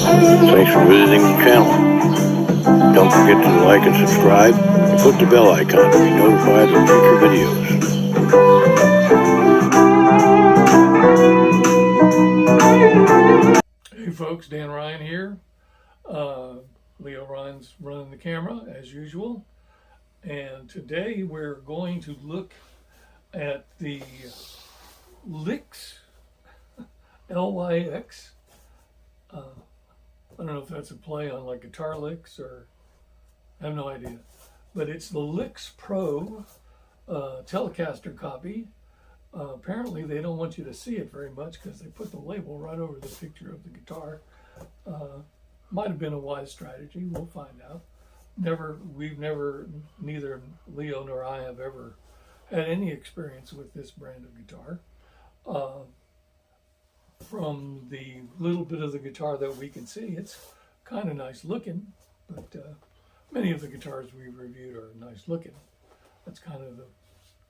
Thanks for visiting the channel. Don't forget to like and subscribe and click the bell icon to be notified of future videos. Hey folks, Dan Ryan here. Leo Ryan's running the camera as usual. And today we're going to look at the Lyx, L-Y-X. I don't know if that's a play on like guitar licks or I have no idea. But it's the LyxPro Telecaster copy. Apparently they don't want you to see it very much because they put the label right over the picture of the guitar. Might have been a wise strategy. We'll find out. Neither Leo nor I have ever had any experience with this brand of guitar. From the little bit of the guitar that we can see, it's kind of nice looking, but many of the guitars we've reviewed are nice looking. That's kind of the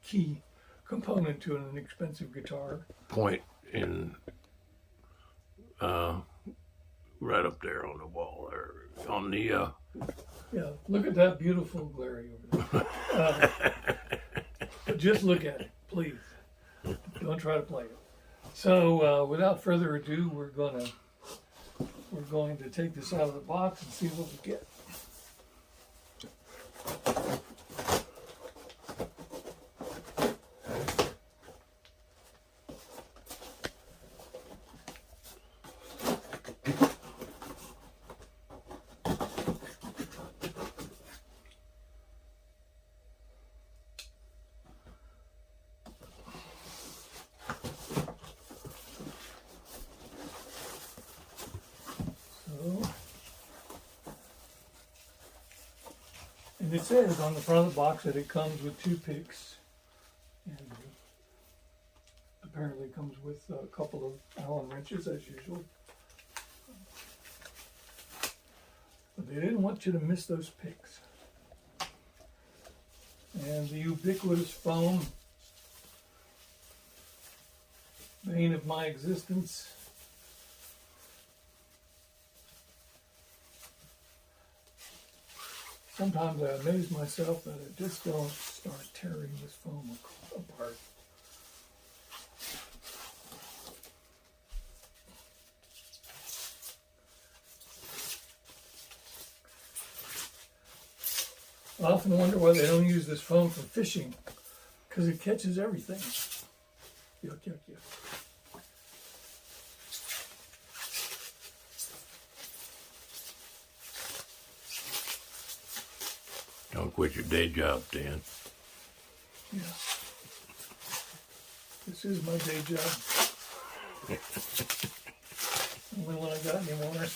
key component to an inexpensive guitar. Point in right up there on the wall, or on the Yeah, look at that beautiful glary over there. But just look at it, please. Don't try to play it. So without further ado, we're going to take this out of the box and see what we get. And it says on the front of the box that it comes with 2 picks, and apparently comes with a couple of Allen wrenches as usual. But they didn't want you to miss those picks. And the ubiquitous foam, bane of my existence. Sometimes I amaze myself that I just don't start tearing this foam apart. I often wonder why they don't use this foam for fishing, because it catches everything. Yuck, yuck, yuck. Don't quit your day job, Dan. Yeah. This is my day job. Only one I got anymore.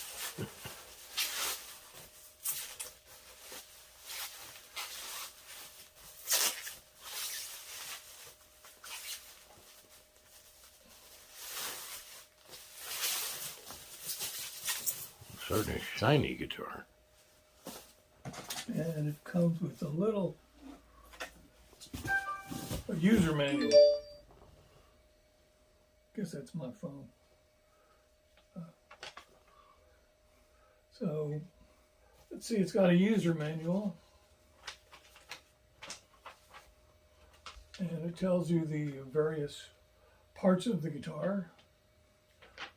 Certainly shiny guitar. And it comes with a user manual. Guess that's my phone. So let's see, it's got a user manual. And it tells you the various parts of the guitar,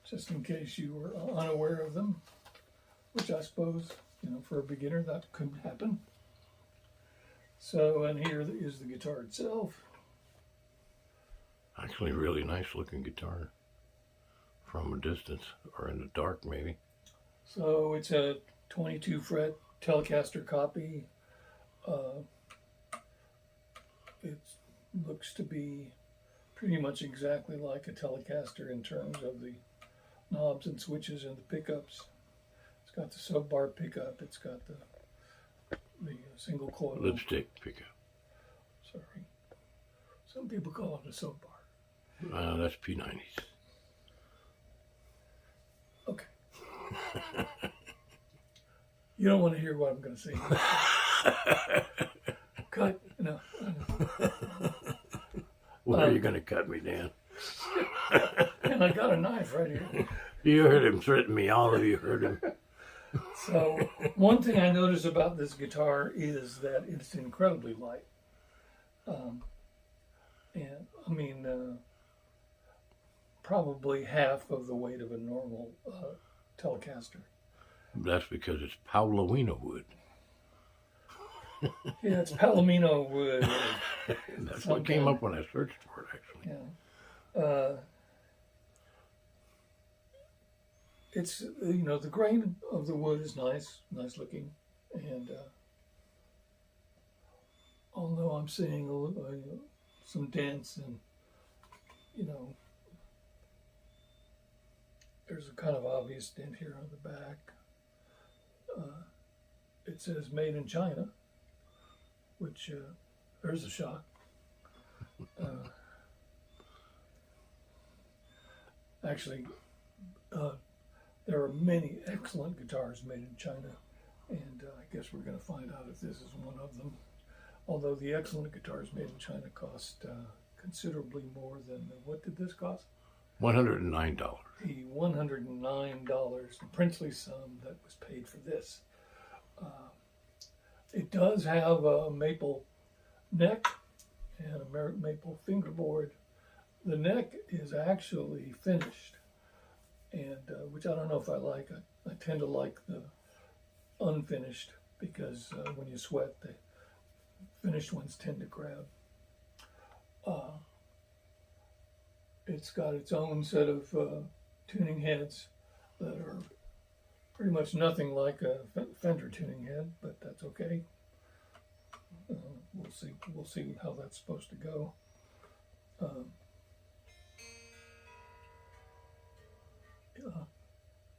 just in case you were unaware of them, which I suppose, for a beginner, that could happen. So, and here is the guitar itself. Actually, really nice looking guitar from a distance, or in the dark maybe. So it's a 22 fret Telecaster copy. It looks to be pretty much exactly like a Telecaster in terms of the knobs and switches and the pickups. It's got the sub bar pickup. It's got the single coil lipstick pickup. Sorry, some people call it a sub bar. That's P90s. Okay. You don't want to hear what I'm going to say. Cut. No. When are you going to cut me, Dan? And I got a knife right here. You heard him threaten me. All of you heard him. So one thing I notice about this guitar is that it's incredibly light. And I mean, probably half of the weight of a normal Telecaster. That's because it's Paulownia wood. Yeah, it's Palomino wood. That's what came up when I searched for it, actually. Yeah. It's, the grain of the wood is nice looking. And although I'm seeing some dents and, there's a kind of obvious dent here on the back. It says made in China, which there's a shock. Actually, there are many excellent guitars made in China, and I guess we're going to find out if this is one of them. Although the excellent guitars made in China cost considerably more than, what did this cost? $109. The $109, the princely sum that was paid for this. It does have a maple neck and a maple fingerboard. The neck is actually finished, and which I don't know if I like. I tend to like the unfinished because when you sweat, the finished ones tend to grab. It's got its own set of tuning heads that are pretty much nothing like a Fender tuning head, but that's okay. We'll see how that's supposed to go.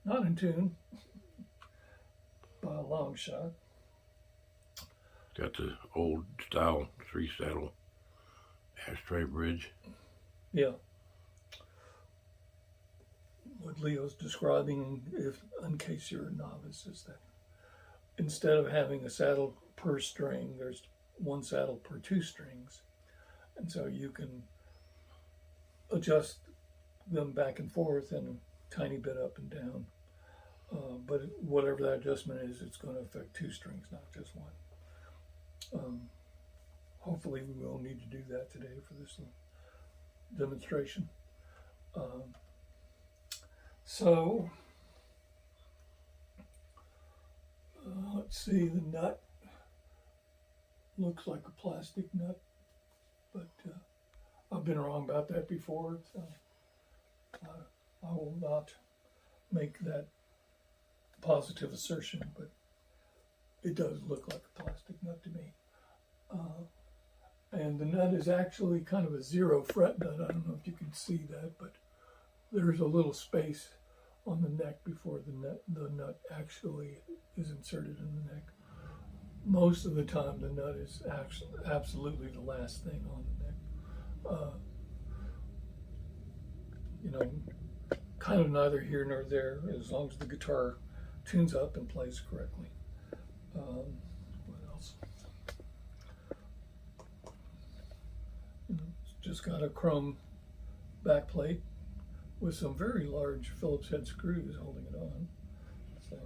Not in tune by a long shot. Got the old style 3-saddle ashtray bridge. Yeah. What Leo's describing, in case you're a novice, is that instead of having a saddle per string, there's one saddle per 2 strings. And so you can adjust them back and forth and a tiny bit up and down. But whatever that adjustment is, it's going to affect 2 strings, not just one. Hopefully we won't need to do that today for this demonstration. So, let's see, the nut looks like a plastic nut, but I've been wrong about that before, so I will not make that positive assertion, but it does look like a plastic nut to me. And the nut is actually kind of a 0 fret nut. I don't know if you can see that, but there's a little space on the neck before the nut actually is inserted in the neck. Most of the time, the nut is actually absolutely the last thing on the neck. Kind of neither here nor there, as long as the guitar tunes up and plays correctly. What else? It's just got a chrome backplate with some very large Phillips head screws holding it on. So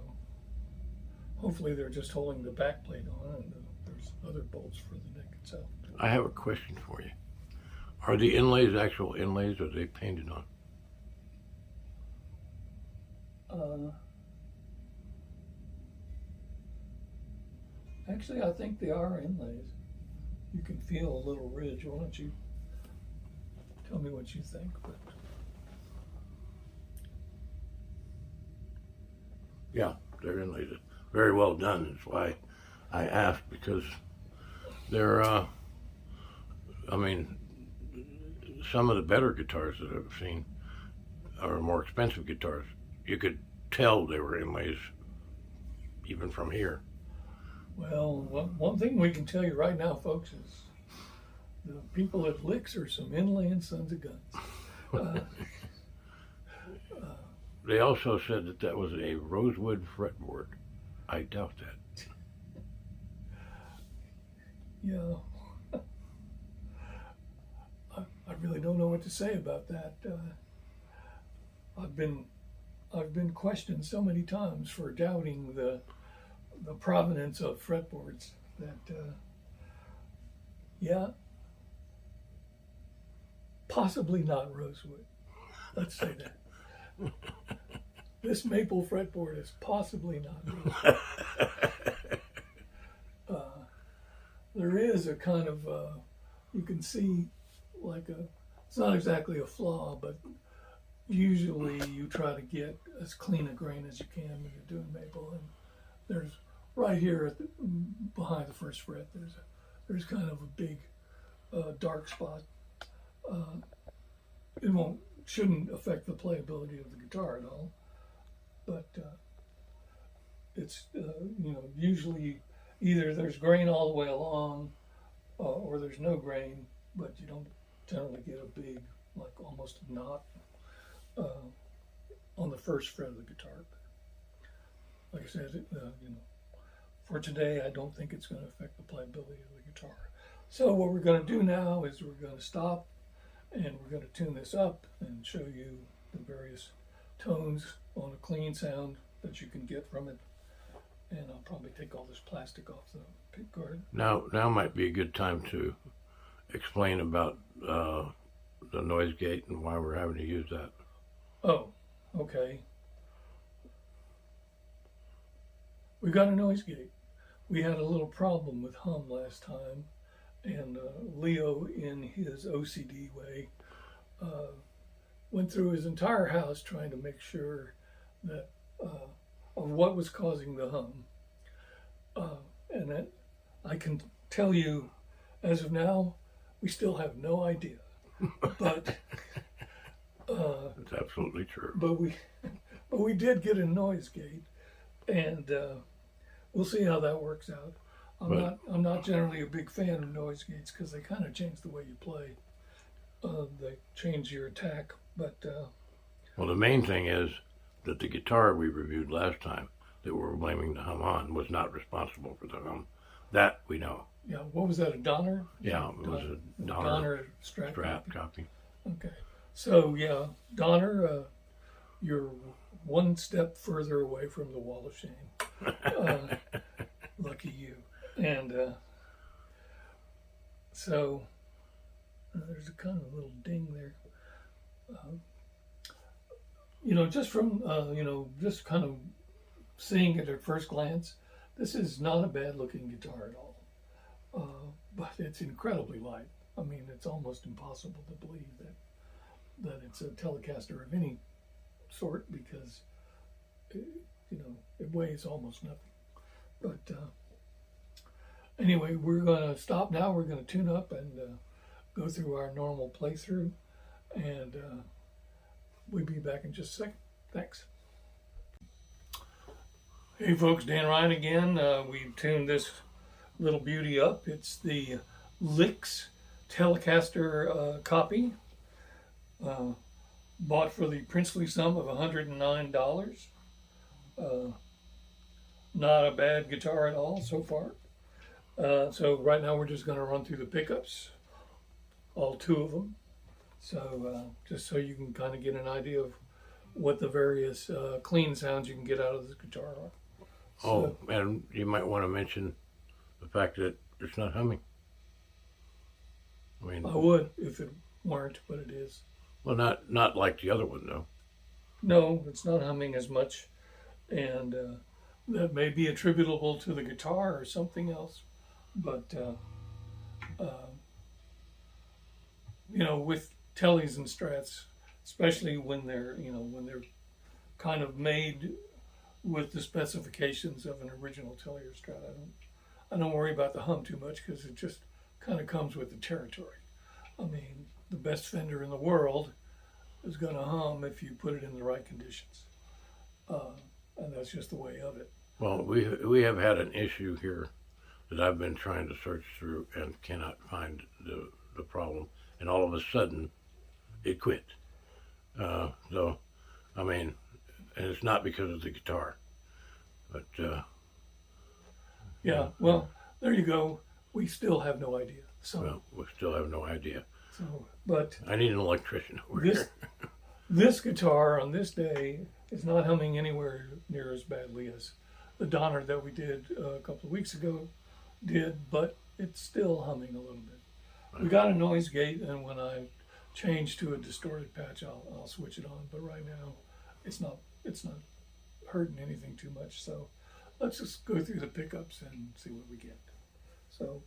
hopefully they're just holding the backplate on, and there's other bolts for the neck itself. I have a question for you. Are the inlays actual inlays, or are they painted on? Actually, I think they are inlays. You can feel a little ridge. Why don't you tell me what you think? But Yeah, they're inlays. Very well done. That's why I asked, because they're, some of the better guitars that I've seen, or more expensive guitars, you could tell they were inlays even from here. well, one thing we can tell you right now, folks, is the people at Lyx are some inlaying sons of guns. They also said that that was a rosewood fretboard. I doubt that. Yeah, I really don't know what to say about that. I've been I've been questioned so many times for doubting the provenance of fretboards that, yeah, possibly not rosewood. Let's say that. This maple fretboard is possibly not rosewood. There is a kind of, you can see like it's not exactly a flaw, but usually you try to get as clean a grain as you can when you're doing maple. And there's right here at behind the first fret, there's kind of a big dark spot. It shouldn't affect the playability of the guitar at all, but it's usually either there's grain all the way along, or there's no grain, but you don't generally get a big, like almost a knot on the first fret of the guitar. Like I said, for today, I don't think it's going to affect the playability of the guitar. So what we're going to do now is we're going to stop and we're going to tune this up and show you the various tones on a clean sound that you can get from it. And I'll probably take all this plastic off the pick guard. Now might be a good time to explain about the noise gate and why we're having to use that. Oh, okay. We got a noise gate. We had a little problem with hum last time, and Leo, in his OCD way, went through his entire house trying to make sure that of what was causing the hum. And that I can tell you, as of now, we still have no idea. But That's absolutely true. But we did get a noise gate, and we'll see how that works out. I'm not generally a big fan of noise gates because they kind of change the way you play. They change your attack, but well, the main thing is that the guitar we reviewed last time that we were blaming the hum on was not responsible for the hum. That we know. Yeah, what was that, a Donner? Yeah, it was a Donner Strat copy. Okay, so yeah, Donner, you're one step further away from the wall of shame. Lucky you. And so there's a kind of little ding there. Just from just kind of seeing it at first glance, this is not a bad looking guitar at all. But it's incredibly light. I mean, it's almost impossible to believe that it's a Telecaster of any sort because it weighs almost nothing. But anyway, we're going to stop now. We're going to tune up and go through our normal playthrough, and we'll be back in just a second. Thanks. Hey folks, Dan Ryan again. We've tuned this little beauty up. It's the Lyx Telecaster copy, bought for the princely sum of $109. Not a bad guitar at all so far. So right now we're just going to run through the pickups, all two of them. So just so you can kind of get an idea of what the various clean sounds you can get out of this guitar are. So, and you might want to mention the fact that it's not humming. I would if it weren't, but it is. Well, not like the other one though. No, it's not humming as much, and that may be attributable to the guitar or something else. But with Teles and Strats, especially when they're kind of made with the specifications of an original Tele or Strat, I don't worry about the hum too much because it just kind of comes with the territory. I mean, the best Fender in the world is going to hum if you put it in the right conditions, and that's just the way of it. Well, we have had an issue here that I've been trying to search through and cannot find the problem, and all of a sudden it quit. So, I mean, and it's not because of the guitar, but yeah. Well, there you go. We still have no idea. So well, we still have no idea. So, but I need an electrician over this here. this guitar on this day It's not humming anywhere near as badly as the Donner that we did a couple of weeks ago did, but it's still humming a little bit. We got a noise gate, and when I change to a distorted patch, I'll switch it on. But right now, it's not hurting anything too much. So let's just go through the pickups and see what we get. So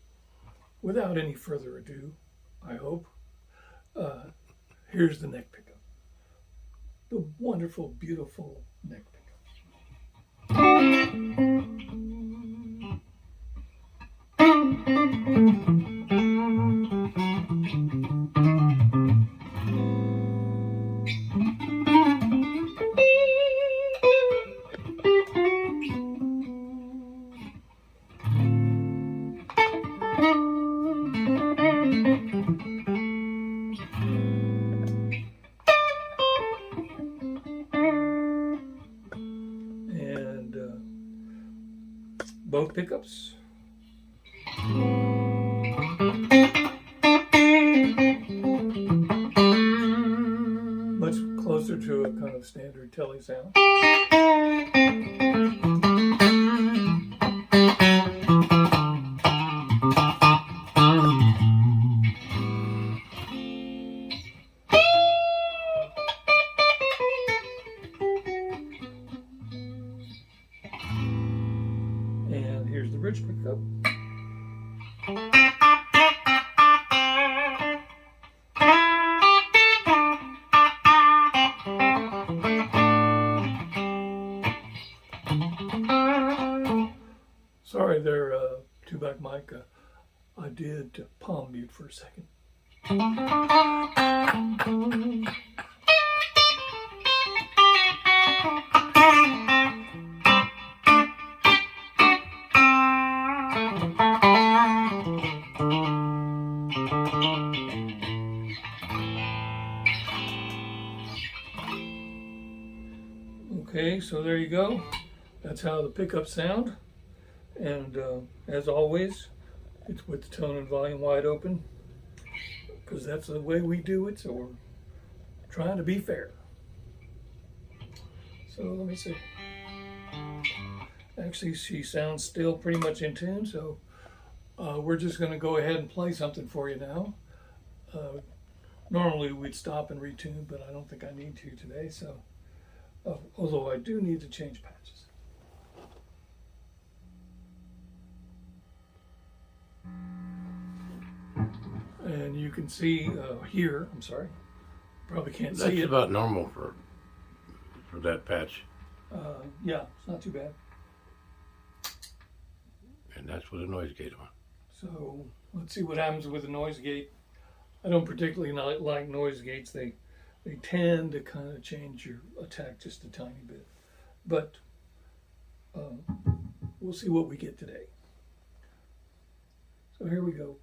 without any further ado, I hope, here's the neck pickup. The wonderful, beautiful neck both pickups. Much closer to a kind of standard Tele sound. And here's the bridge pickup. Sorry there, two-back mic. I did palm mute for a second. Okay, so there you go. That's how the pickups sound. And as always, it's with the tone and volume wide open, because that's the way we do it, so we're trying to be fair. So let me see. Actually, she sounds still pretty much in tune, so we're just going to go ahead and play something for you now. Normally we'd stop and retune, but I don't think I need to today, so although I do need to change patches. And you can see here, I'm sorry, probably can't see it. That's about normal for that patch. Yeah, it's not too bad. And that's with a noise gate on. So let's see what happens with the noise gate. I don't particularly like noise gates. They tend to kind of change your attack just a tiny bit. But we'll see what we get today. So here we go.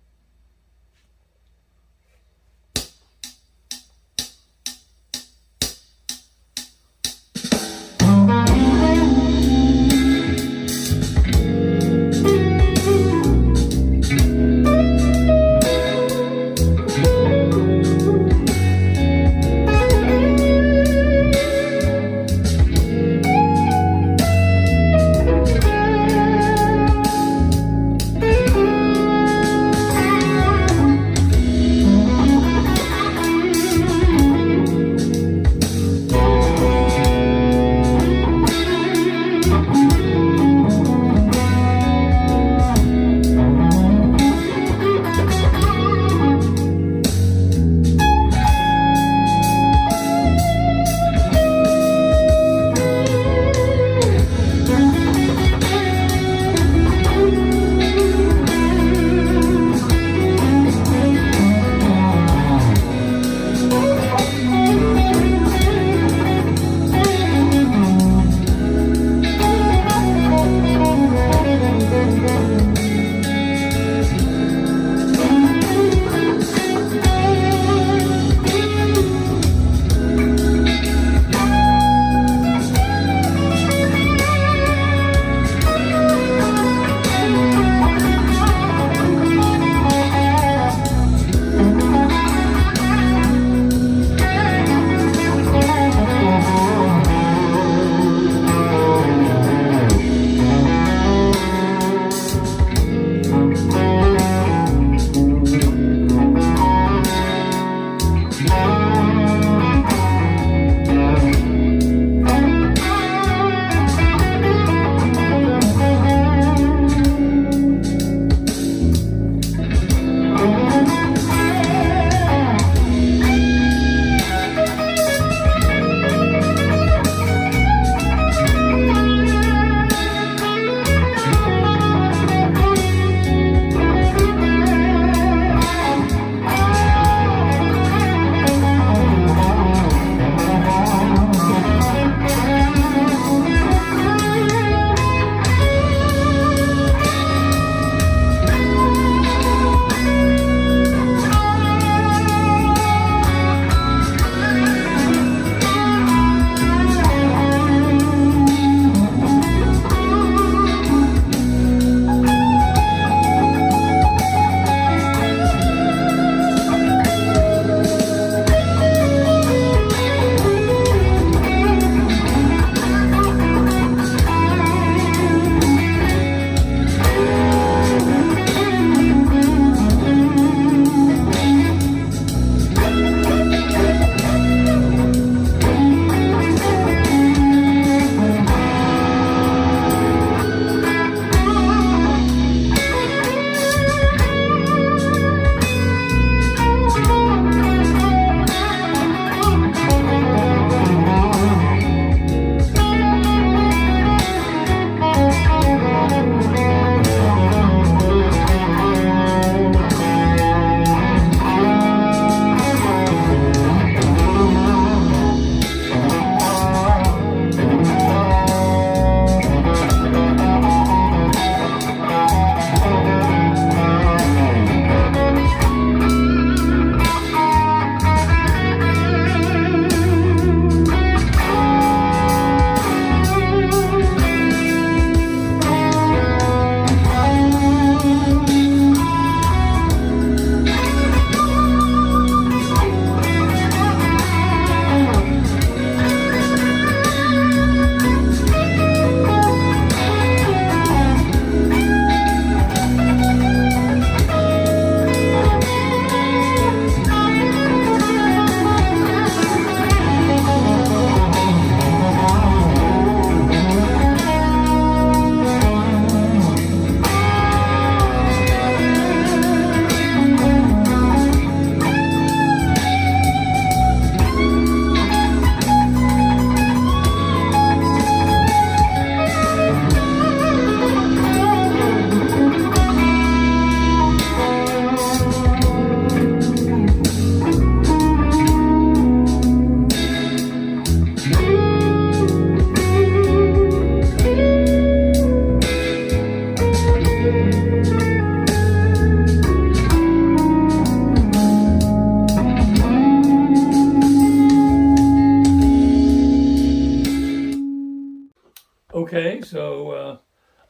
So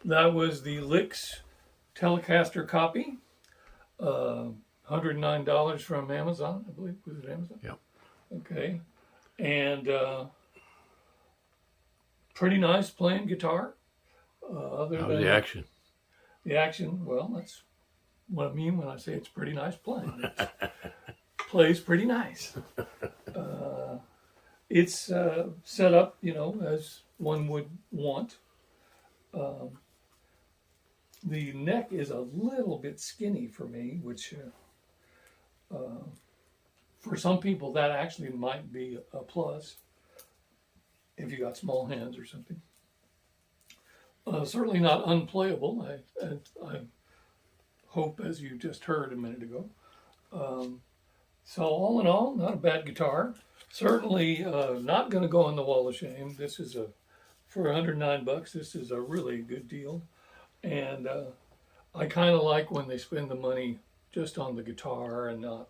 that was the Lyx Telecaster copy. $109 from Amazon, I believe. Was it Amazon? Yeah. Okay. And pretty nice playing guitar. Other How's than the action? the action, well, that's what I mean when I say it's pretty nice playing. Plays pretty nice. It's set up, as one would want. The neck is a little bit skinny for me, which for some people that actually might be a plus if you got small hands or something. Certainly not unplayable. I hope, as you just heard a minute ago. So all in all, not a bad guitar. Certainly not going to go on the wall of shame. This is for $109. This is a really good deal, and I kind of like when they spend the money just on the guitar and not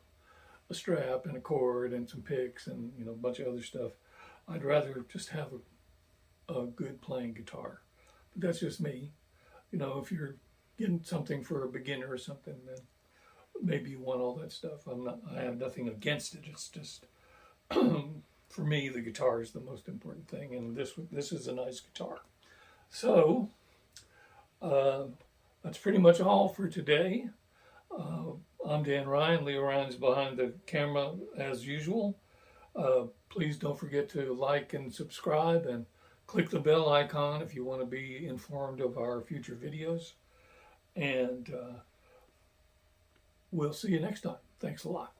a strap and a cord and some picks and a bunch of other stuff. I'd rather just have a good playing guitar. But that's just me. If you're getting something for a beginner or something, then maybe you want all that stuff. I have nothing against it. It's just for me, the guitar is the most important thing, and this is a nice guitar. So that's pretty much all for today. I'm Dan Ryan. Leo Ryan's behind the camera as usual. Please don't forget to like and subscribe and click the bell icon if you want to be informed of our future videos. And we'll see you next time. Thanks a lot.